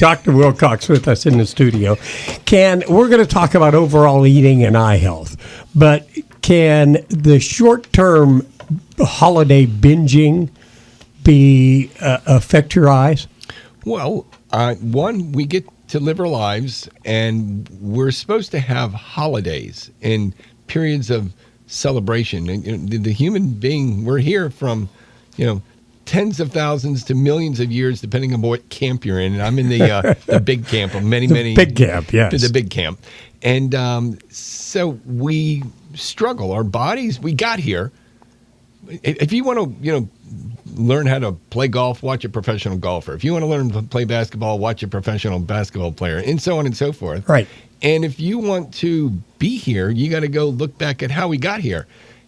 Dr. Wilcox with us in the studio. We're going to talk about overall eating and eye health, but can the short-term holiday binging affect your eyes? Well, one, we get to live our lives, and we're supposed to have holidays and periods of celebration. And the human being, we're here from, tens of thousands to millions of years, depending on what camp you're in. And I'm in the big camp of many big camp, yes. The big camp. And so we struggle. Our bodies, we got here. If you want to, learn how to play golf, watch a professional golfer. If you want to learn to play basketball, watch a professional basketball player, and so on and so forth. Right. And if you want to be here, you got to go look back at how we got here.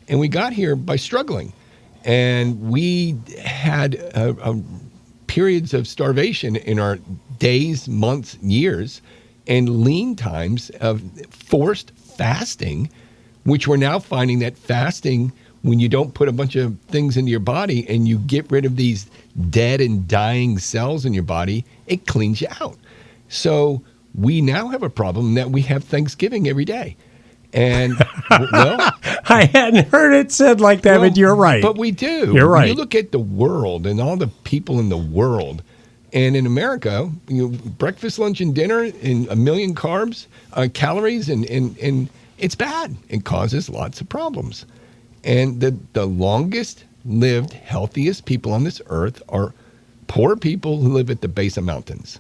And we got here by struggling. And we had periods of starvation in our days, months, years, and lean times of forced fasting, which we're now finding that fasting, when you don't put a bunch of things into your body and you get rid of these dead and dying cells in your body, it cleans you out. So we now have a problem that we have Thanksgiving every day. And, well, I hadn't heard it said like that, but you're right. But we do. You're right. When you look at the world and all the people in the world, and in America, breakfast, lunch, and dinner, and 1 million carbs, calories, and it's bad. It causes lots of problems. And the longest lived, healthiest people on this earth are poor people who live at the base of mountains.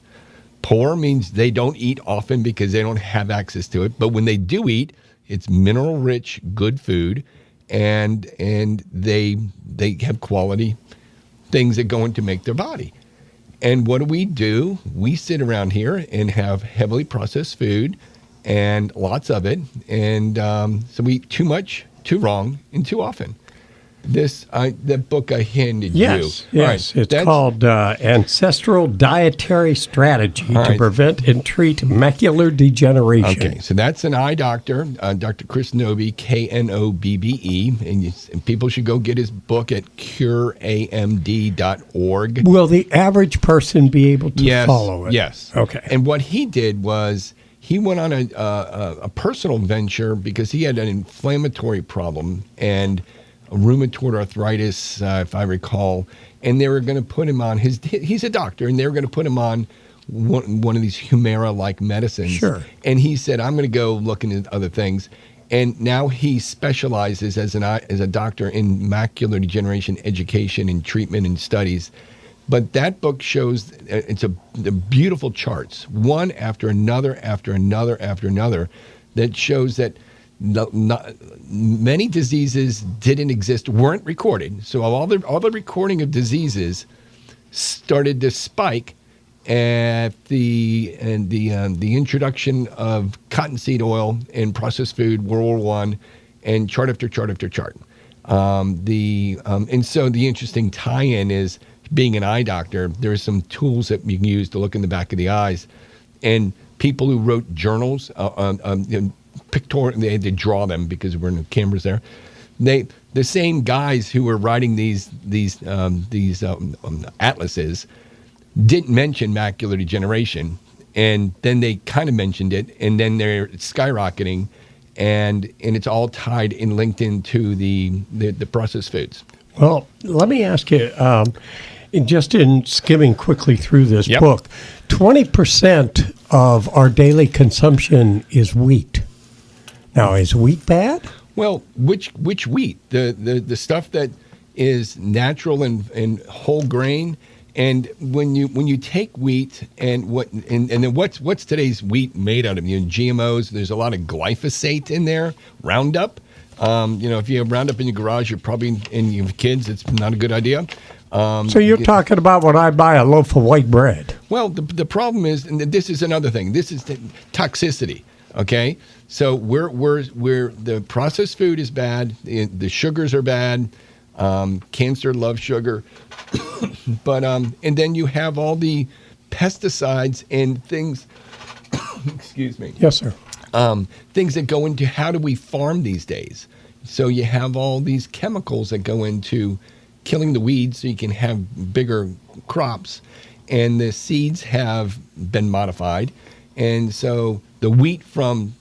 Poor means they don't eat often because they don't have access to it. But when they do eat, it's mineral-rich, good food, and they have quality things that go in to make their body. And what do? We sit around here and have heavily processed food and lots of it. And so we eat too much, too wrong, and too often. That book I handed you. Yes, right, it's called Ancestral Dietary Strategy to Prevent and Treat Macular Degeneration. Okay, so that's an eye doctor, Dr. Chris Knobbe, Knobbe, and people should go get his book at cureamd.org. Will the average person be able to follow it? Yes. Okay. And what he did was he went on a personal venture because he had an inflammatory problem and rheumatoid arthritis, if I recall, and they were going to put him on he's a doctor, and they were going to put him on one of these Humira-like medicines. Sure. And he said, I'm going to go look into other things. And now he specializes as a doctor in macular degeneration education and treatment and studies. But that book shows the beautiful charts, one after another, that shows that many diseases didn't exist, weren't recorded. So all the recording of diseases started to spike at the introduction of cottonseed oil and processed food, World War I, and chart after chart after chart. And so the interesting tie-in is, being an eye doctor, there are some tools that you can use to look in the back of the eyes, and people who wrote journals, pictorial, they had to draw them because we're in the cameras there. The same guys who were writing these atlases didn't mention macular degeneration, and then they kind of mentioned it, and then they're skyrocketing, and it's all tied and linked into the processed foods. Well, let me ask you, just in skimming quickly through this book, 20% of our daily consumption is wheat. Now, is wheat bad? Well, which wheat? The stuff that is natural and whole grain. And when you take wheat and then what's today's wheat made out of? GMOs. There's a lot of glyphosate in there. Roundup. If you have Roundup in your garage, you're probably in your kids. It's not a good idea. So you're talking about when I buy a loaf of white bread. Well, the problem is, and this is another thing. This is the toxicity. Okay, so we're the processed food is bad. The sugars are bad. Cancer loves sugar, but and then you have all the pesticides and things. Excuse me. Yes, sir. Things that go into how do we farm these days. So you have all these chemicals that go into killing the weeds so you can have bigger crops. and the seeds have been modified. And so the wheat from,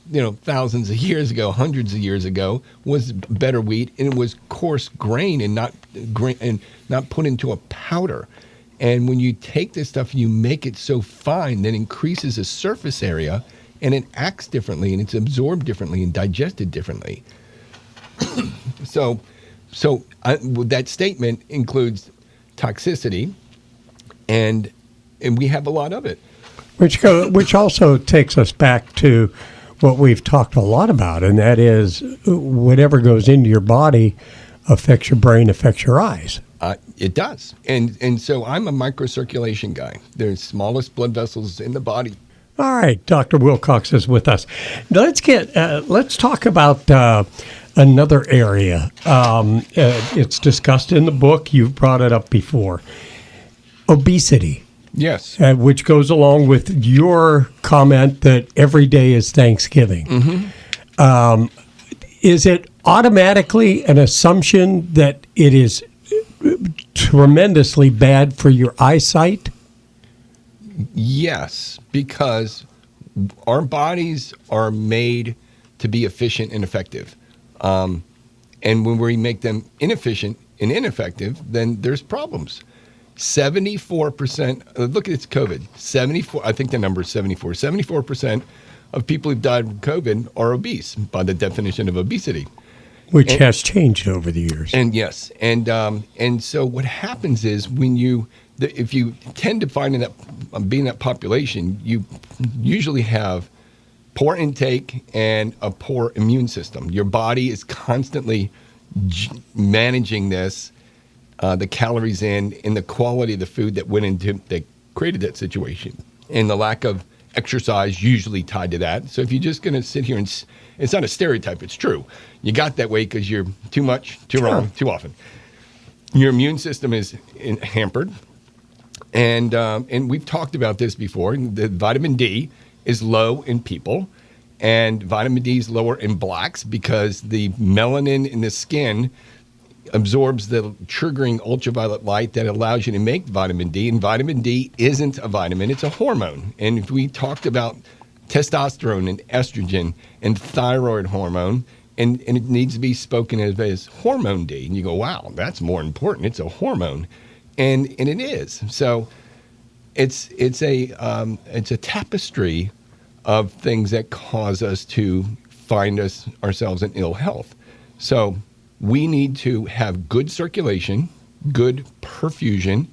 thousands of years ago, hundreds of years ago, was better wheat, and it was coarse grain and not put into a powder. And when you take this stuff, you make it so fine that it increases the surface area, and it acts differently, and it's absorbed differently and digested differently. So that statement includes toxicity, and we have a lot of it. Which also takes us back to what we've talked a lot about, and that is whatever goes into your body affects your brain, affects your eyes. It does. And so I'm a microcirculation guy. They're the smallest blood vessels in the body. All right, Dr. Wilcox is with us. Let's talk about another area. It's discussed in the book. You've brought it up before. Obesity. Yes. Which goes along with your comment that every day is Thanksgiving. Mm-hmm. Is it automatically an assumption that it is tremendously bad for your eyesight? Yes, because our bodies are made to be efficient and effective. And when we make them inefficient and ineffective, then there's problems. 74%, look at COVID, 74, I think the number is 74% of people who've died from COVID are obese by the definition of obesity. Which has changed over the years. And yes, and so what happens is if you tend to find in that, being that population, you usually have poor intake and a poor immune system. Your body is constantly managing this, the calories in the quality of the food that created that situation, and the lack of exercise usually tied to that. So if you're just going to sit here and it's not a stereotype, it's true. You got that way because you're too much, too wrong, too often. Your immune system is hampered, and we've talked about this before. The vitamin D is low in people, and vitamin D is lower in blacks because the melanin in the skin absorbs the triggering ultraviolet light that allows you to make vitamin D, and vitamin D isn't a vitamin, it's a hormone. And if we talked about testosterone and estrogen and thyroid hormone, and it needs to be spoken of as hormone D, and you go, wow, that's more important, it's a hormone. And it is. So it's a tapestry of things that cause us to find ourselves in ill health. So we need to have good circulation, good perfusion,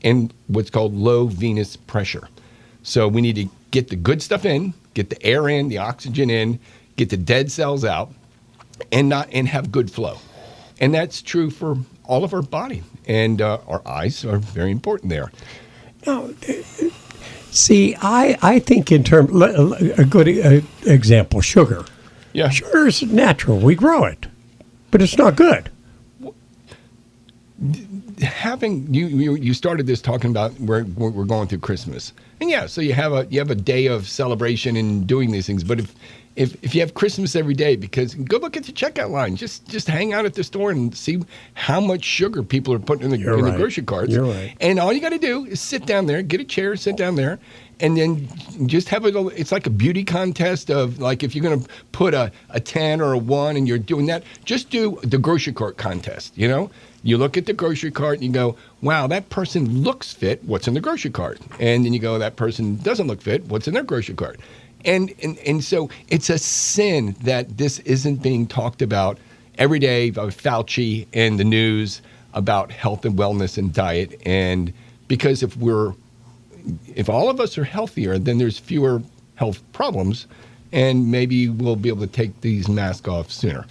and what's called low venous pressure. So we need to get the good stuff in, get the air in, the oxygen in, get the dead cells out, and have good flow. And that's true for all of our body. And our eyes are very important there. No, see, I think in terms, a good example, sugar. Yeah. Sugar is natural. We grow it. But it's not good. Having you started this talking about we're going through Christmas, and yeah, so you have a day of celebration and doing these things. But if you have Christmas every day, because go look at the checkout line, just hang out at the store and see how much sugar people are putting in the grocery carts. You're right. And all you got to do is sit down there, get a chair, sit down there, and then just have it's like a beauty contest of, like, if you're going to put a 10 or a 1 and you're doing that, just do the grocery cart contest, You look at the grocery cart and you go, wow, that person looks fit, what's in the grocery cart? And then you go, that person doesn't look fit, what's in their grocery cart? And so it's a sin that this isn't being talked about every day by Fauci and the news about health and wellness and diet. And because if all of us are healthier, then there's fewer health problems, and maybe we'll be able to take these masks off sooner.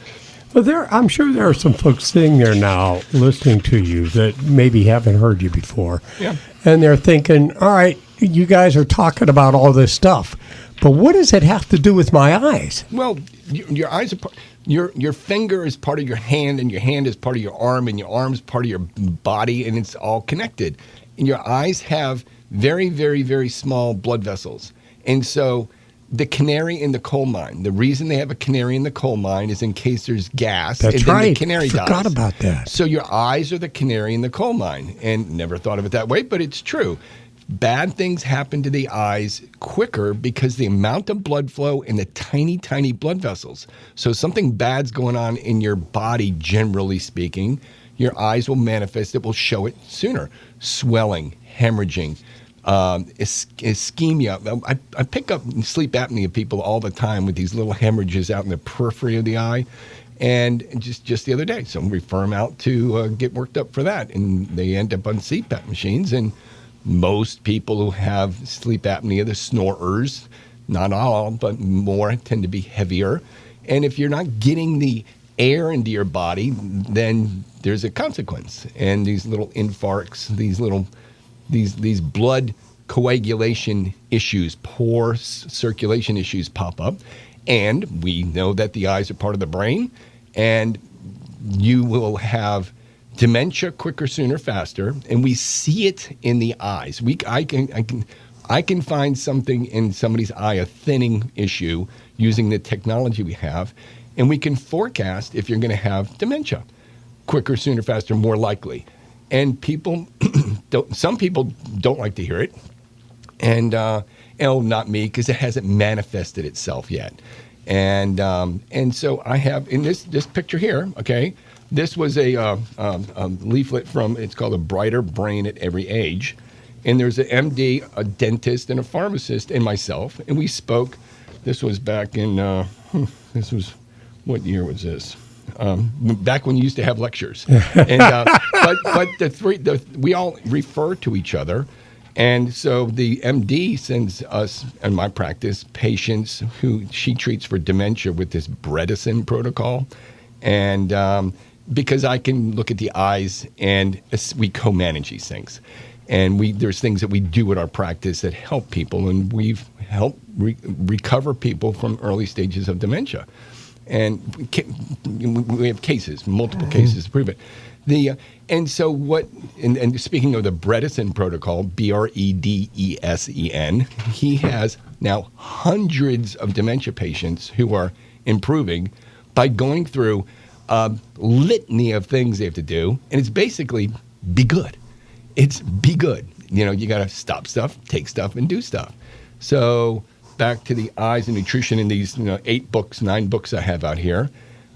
Well, I'm sure there are some folks sitting there now listening to you that maybe haven't heard you before. Yeah. And they're thinking, all right, you guys are talking about all this stuff, but what does it have to do with my eyes? Well, your eyes are your finger is part of your hand, and your hand is part of your arm, and your arm is part of your body, and it's all connected. And your eyes have very, very, very small blood vessels. And so the canary in the coal mine, the reason they have a canary in the coal mine is in case there's gas. That's and right. Then the canary dies. Forgot about that. So your eyes are the canary in the coal mine. And never thought of it that way, but it's true. bad things happen to the eyes quicker because the amount of blood flow in the tiny, tiny blood vessels. So something bad's going on in your body, generally speaking, your eyes will manifest it, will show it sooner. Swelling, hemorrhaging, ischemia. I pick up sleep apnea people all the time with these little hemorrhages out in the periphery of the eye. And just the other day, someone refer them out to get worked up for that. And they end up on CPAP machines. And most people who have sleep apnea, the snorers, not all, but more, tend to be heavier. And if you're not getting the air into your body, then there's a consequence. And these little infarcts, these blood coagulation issues, poor circulation issues pop up. And we know that the eyes are part of the brain, and you will have dementia quicker, sooner, faster, and we see it in the eyes. I can find something in somebody's eye, a thinning issue, using the technology we have, and we can forecast if you're going to have dementia quicker, sooner, faster, more likely. And people some people don't like to hear it, and not me, because it hasn't manifested itself yet. And so I have in this picture here. Okay, this was a leaflet from, it's called A Brighter Brain at Every Age, and there's an MD, a dentist, and a pharmacist, and myself, and we spoke. This was back in this was, what year was this? Back when you used to have lectures, and but we all refer to each other. And so the MD sends us, in my practice, patients who she treats for dementia with this Bredesen protocol. And because I can look at the eyes, and we co-manage these things. And there's things that we do at our practice that help people, and we've helped recover people from early stages of dementia. And we have cases, multiple cases to prove it. And so and speaking of the Bredesen protocol, Bredesen, he has now hundreds of dementia patients who are improving by going through a litany of things they have to do. And it's basically be good. It's be good. You got to stop stuff, take stuff, and do stuff. So back to the eyes and nutrition in these 9 books I have out here.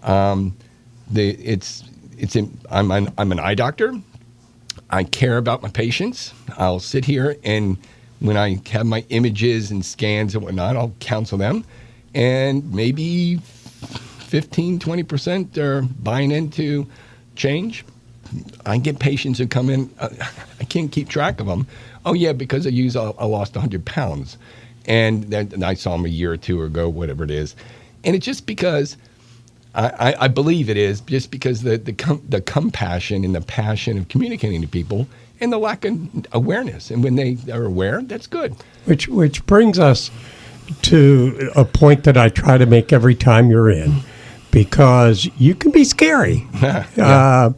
I'm an eye doctor. I care about my patients. I'll sit here, and when I have my images and scans and whatnot, I'll counsel them. And maybe 15, 20% are buying into change. I get patients who come in, I can't keep track of them. Oh, yeah, because I lost 100 pounds. And I saw them a year or two ago, whatever it is. And it's just because I believe it is just because the compassion and the passion of communicating to people and the lack of awareness. And when they are aware, that's good. Which brings us to a point that I try to make every time you're in, because you can be scary. Yeah.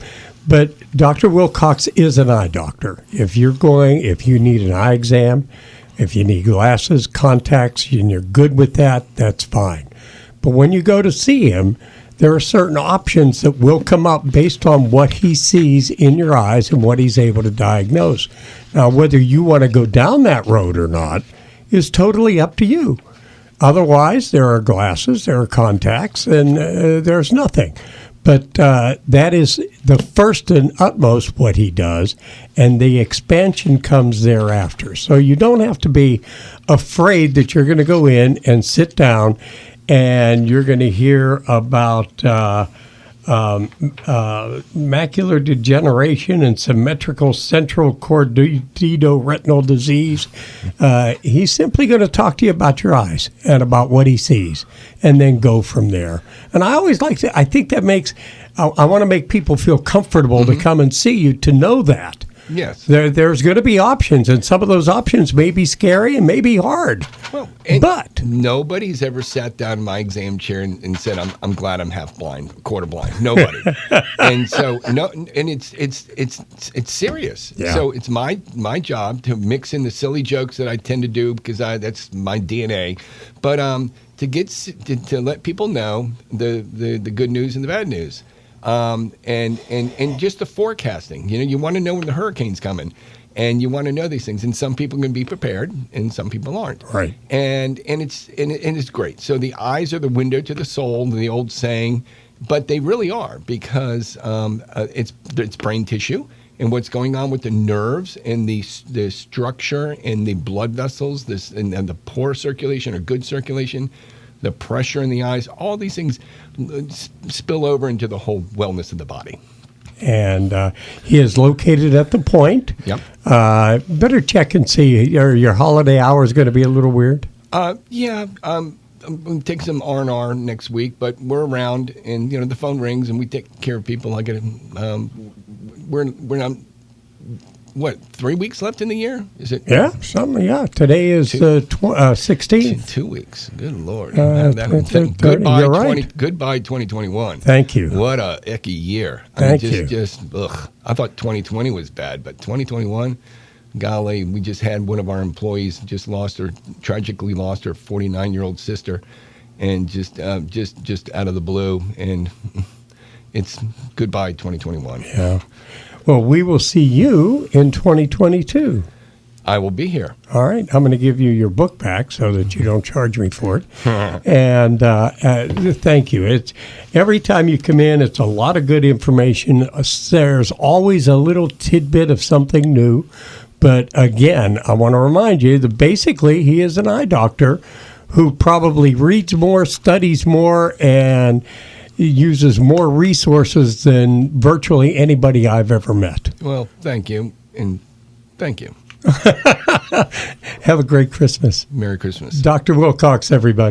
But Dr. Wilcox is an eye doctor. If you need an eye exam, if you need glasses, contacts, and you're good with that, that's fine. But when you go to see him, there are certain options that will come up based on what he sees in your eyes and what he's able to diagnose. Now, whether you want to go down that road or not is totally up to you. Otherwise, there are glasses, there are contacts, and there's nothing. But that is the first and utmost what he does, and the expansion comes thereafter. So you don't have to be afraid that you're going to go in and sit down and you're going to hear about macular degeneration and symmetrical central choroidal disease. He's simply going to talk to you about your eyes and about what he sees, and then go from there. And I always I think that makes, I want to make people feel comfortable to come and see you, to know that. Yes. There's going to be options, and some of those options may be scary and may be hard. Well, but nobody's ever sat down in my exam chair and said, "I'm glad I'm half blind, quarter blind." Nobody. And so it's serious. Yeah. So it's my job to mix in the silly jokes that I tend to do because that's my DNA. But to let people know the good news and the bad news. And just the forecasting. You want to know when the hurricane's coming. And you want to know these things, and some people can be prepared, and some people aren't. Right. And it's great. So the eyes are the window to the soul, the old saying, but they really are, because it's brain tissue, and what's going on with the nerves and the structure and the blood vessels, and the poor circulation or good circulation, the pressure in the eyes, all these things spill over into the whole wellness of the body. And he is located at the Point. Yep. Better check and see. Are your holiday hours going to be a little weird? Yeah. I'm going to take some R&R next week, but we're around, and the phone rings, and we take care of people. I get we're not. What, 3 weeks left in the year? Is it? Yeah, something. Yeah, today is 16th. 2 weeks. Good Lord. Goodbye, you're right. Goodbye 2021. Thank you. What a icky year. Thank you. Ugh. I thought 2020 was bad, but 2021, golly, we just had one of our employees tragically lost her 49-year-old sister, and just out of the blue, and it's goodbye 2021. Yeah. Well, we will see you in 2022. I will be here. All right. I'm going to give you your book back so that you don't charge me for it. And thank you. It's every time you come in, it's a lot of good information. There's always a little tidbit of something new. But again, I want to remind you that basically he is an eye doctor who probably reads more, studies more, and uses more resources than virtually anybody I've ever met. Well, thank you, and thank you. Have a great Christmas. Merry Christmas. Dr. Wilcox, everybody.